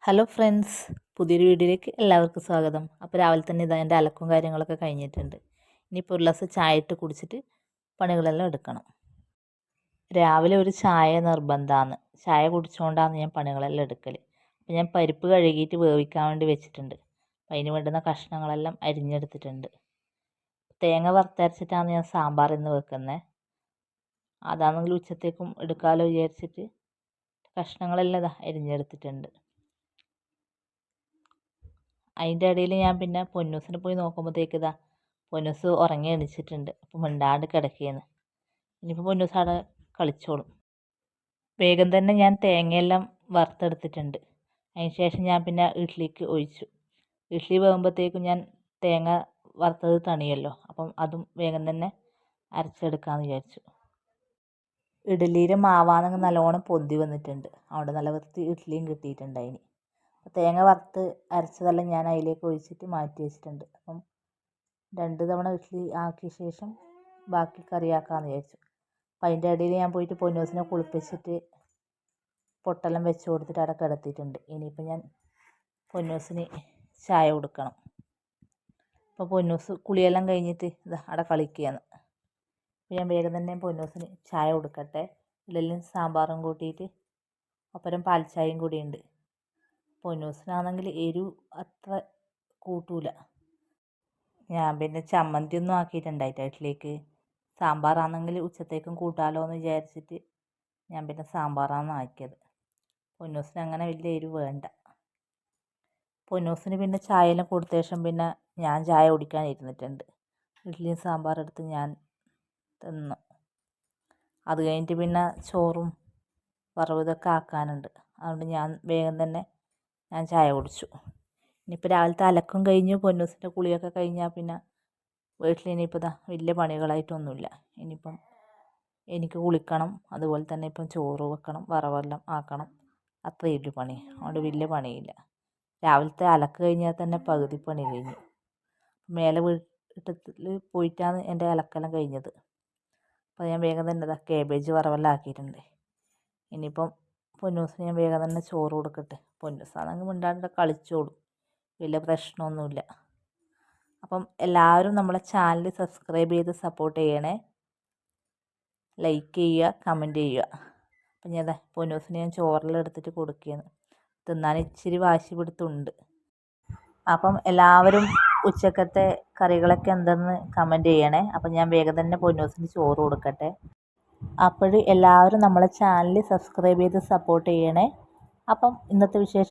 Hello friends, പുതിയൊരു വീഡിയോയിലേക്ക് എല്ലാവർക്കും സ്വാഗതം. അപ്പോൾ രാവിലെ തന്നെ ഇതാ എൻ്റെ അലക്കും കാര്യങ്ങളൊക്കെ കഴിഞ്ഞിട്ടുണ്ട്. ഇനിയിപ്പോൾ ഒരു ഗ്ലാസ് ചായ ഇട്ട് കുടിച്ചിട്ട് പണികളെല്ലാം എടുക്കണം. രാവിലെ ഒരു ചായ നിർബന്ധമാണ്. ചായ കുടിച്ചുകൊണ്ടാണ് ഞാൻ പണികളെല്ലാം എടുക്കൽ. അപ്പോൾ ഞാൻ പരിപ്പ് കഴുകിയിട്ട് വേവിക്കാൻ വേണ്ടി വെച്ചിട്ടുണ്ട്. അപ്പോൾ അതിന് വേണ്ടുന്ന കഷ്ണങ്ങളെല്ലാം അരിഞ്ഞെടുത്തിട്ടുണ്ട്. തേങ്ങ വറുത്തരച്ചിട്ടാണ് ഞാൻ സാമ്പാർ ഇന്ന് വെക്കുന്നത്. അതാണെങ്കിൽ ഉച്ചത്തേക്കും എടുക്കാമല്ലോ വിചാരിച്ചിട്ട് കഷ്ണങ്ങളെല്ലാം ഇതാ അരിഞ്ഞെടുത്തിട്ടുണ്ട്. അതിൻ്റെ ഇടയിൽ ഞാൻ പിന്നെ പൊന്നൂസിനെ പോയി നോക്കുമ്പോഴത്തേക്ക് ഇതാ പൊന്നൂസ് ഉറങ്ങി എണീച്ചിട്ടുണ്ട്. അപ്പോൾ മിണ്ടാണ്ട് കിടക്കുകയാണ്. ഇനിയിപ്പോൾ പൊന്നൂസ് അവിടെ കളിച്ചോളും. വേഗം തന്നെ ഞാൻ തേങ്ങയെല്ലാം വറുത്തെടുത്തിട്ടുണ്ട്. അതിന് ശേഷം ഞാൻ പിന്നെ ഇഡ്ഡലിക്ക് ഒഴിച്ചു. ഇഡ്ഡലി വേകുമ്പോഴത്തേക്കും ഞാൻ തേങ്ങ വറുത്തത് തണിയല്ലോ, അപ്പം അതും വേഗം തന്നെ അരച്ചെടുക്കാമെന്ന് വിചാരിച്ചു. ഇഡ്ഡലിയുടെ മാവാണെങ്കിൽ നല്ലോണം പൊന്തി വന്നിട്ടുണ്ട്. അവിടെ നല്ല വൃത്തി ഇഡ്ഡലിയും കിട്ടിയിട്ടുണ്ട്. അതിന് തേങ്ങ വറുത്ത് അരച്ചതെല്ലാം ഞാൻ അതിലേക്ക് ഒഴിച്ചിട്ട് മാറ്റി വെച്ചിട്ടുണ്ട്. അപ്പം 2 തവണ ഇഡ്ഡലി ആക്കിയ ശേഷം ബാക്കി കറിയാക്കാമെന്ന് വിചാരിച്ചു. അപ്പം അതിൻ്റെ ഇടയിൽ ഞാൻ പോയിട്ട് പൊന്നൂസിനെ കുളിപ്പിച്ചിട്ട് പൊട്ടെല്ലാം വെച്ച് കൊടുത്തിട്ട് അവിടെ കിടത്തിയിട്ടുണ്ട്. ഇനിയിപ്പോൾ ഞാൻ പൊന്നൂസിന് ചായ കൊടുക്കണം. അപ്പോൾ പൊന്നൂസ് കുളിയെല്ലാം കഴിഞ്ഞിട്ട് ഇതാ അവിടെ കളിക്കുകയാണ്. അപ്പോൾ ഞാൻ വേഗം തന്നെ പൊന്നൂസിന് ചായ കൊടുക്കട്ടെ. ഇഡലിയും സാമ്പാറും കൂട്ടിയിട്ട് ഒപ്പരം പാൽ ചായയും കൂടിയുണ്ട്. പൊന്നൂസിനാണെങ്കിൽ എരിവ് അത്ര കൂട്ടൂല. ഞാൻ പിന്നെ ചമ്മന്തിയൊന്നും ആക്കിയിട്ടുണ്ടായില്ല ഇഡ്ഡലിക്ക്. സാമ്പാറാണെങ്കിൽ ഉച്ചത്തേക്കും കൂട്ടാമല്ലോ എന്ന് വിചാരിച്ചിട്ട് ഞാൻ പിന്നെ സാമ്പാറാണ് ആക്കിയത്. പൊന്നൂസിന് അങ്ങനെ വലിയ എരിവ് വേണ്ട. പൊന്നൂസിന് പിന്നെ ചായയെല്ലാം കൊടുത്ത ശേഷം പിന്നെ ഞാൻ ചായ കുടിക്കാൻ ഇരുന്നിട്ടുണ്ട്. ഇഡ്ഡലിയും സാമ്പാറെടുത്ത് ഞാൻ തിന്നു. അത് കഴിഞ്ഞിട്ട് പിന്നെ ചോറും വറവ് ഇതൊക്കെ ആക്കാനുണ്ട്. അതുകൊണ്ട് ഞാൻ വേഗം തന്നെ ഞാൻ ചായ കുടിച്ചു. ഇനിയിപ്പോൾ രാവിലത്തെ അലക്കും കഴിഞ്ഞു, പൊന്നൂസിൻ്റെ കുളിയൊക്കെ കഴിഞ്ഞാൽ പിന്നെ വീട്ടിൽ ഇനിയിപ്പോൾ ഇതാ വലിയ പണികളായിട്ടൊന്നുമില്ല. ഇനിയിപ്പം എനിക്ക് കുളിക്കണം, അതുപോലെ തന്നെ ഇപ്പം ചോറ് വെക്കണം, വറവെല്ലാം ആക്കണം. അത്രയേ ഉള്ളൂ പണി. അതുകൊണ്ട് വലിയ പണിയില്ല. രാവിലത്തെ അലക്ക് കഴിഞ്ഞാൽ തന്നെ പകുതി പണി കഴിഞ്ഞു. മേലെ വീട്ടിൽ പോയിട്ടാണ് എൻ്റെ അലക്കെല്ലാം കഴിഞ്ഞത്. അപ്പോൾ ഞാൻ വേഗം തന്നെ ഇതാ കേബേജ് വറവെല്ലാം ആക്കിയിട്ടുണ്ട്. ഇനിയിപ്പം പൊന്നൂസിന് ഞാൻ വേഗം തന്നെ ചോറ് കൊടുക്കട്ടെ. പൊന്നൂസാണെങ്കിൽ മിണ്ടാണ്ട് കളിച്ചോളും, വലിയ പ്രശ്നമൊന്നുമില്ല. അപ്പം എല്ലാവരും നമ്മളെ ചാനൽ സബ്സ്ക്രൈബ് ചെയ്ത് സപ്പോർട്ട് ചെയ്യണേ. ലൈക്ക് ചെയ്യുക, കമൻറ്റ് ചെയ്യുക. അപ്പം ഞാൻ പൊന്നൂസിന് ഞാൻ ചോറെല്ലാം എടുത്തിട്ട് കൊടുക്കുകയാണ്. തിന്നാൻ ഇച്ചിരി വാശി പിടുത്തമുണ്ട്. അപ്പം എല്ലാവരും ഉച്ചക്കത്തെ കറികളൊക്കെ എന്തെന്ന് കമൻറ്റ് ചെയ്യണേ. അപ്പം ഞാൻ വേഗം തന്നെ പൊന്നൂസിന് ചോറ് കൊടുക്കട്ടെ. അപ്പോൾ എല്ലാവരും നമ്മളെ ചാനൽ സബ്സ്ക്രൈബ് ചെയ്ത് സപ്പോർട്ട് ചെയ്യണേ. അപ്പം ഇന്നത്തെ വിശേഷം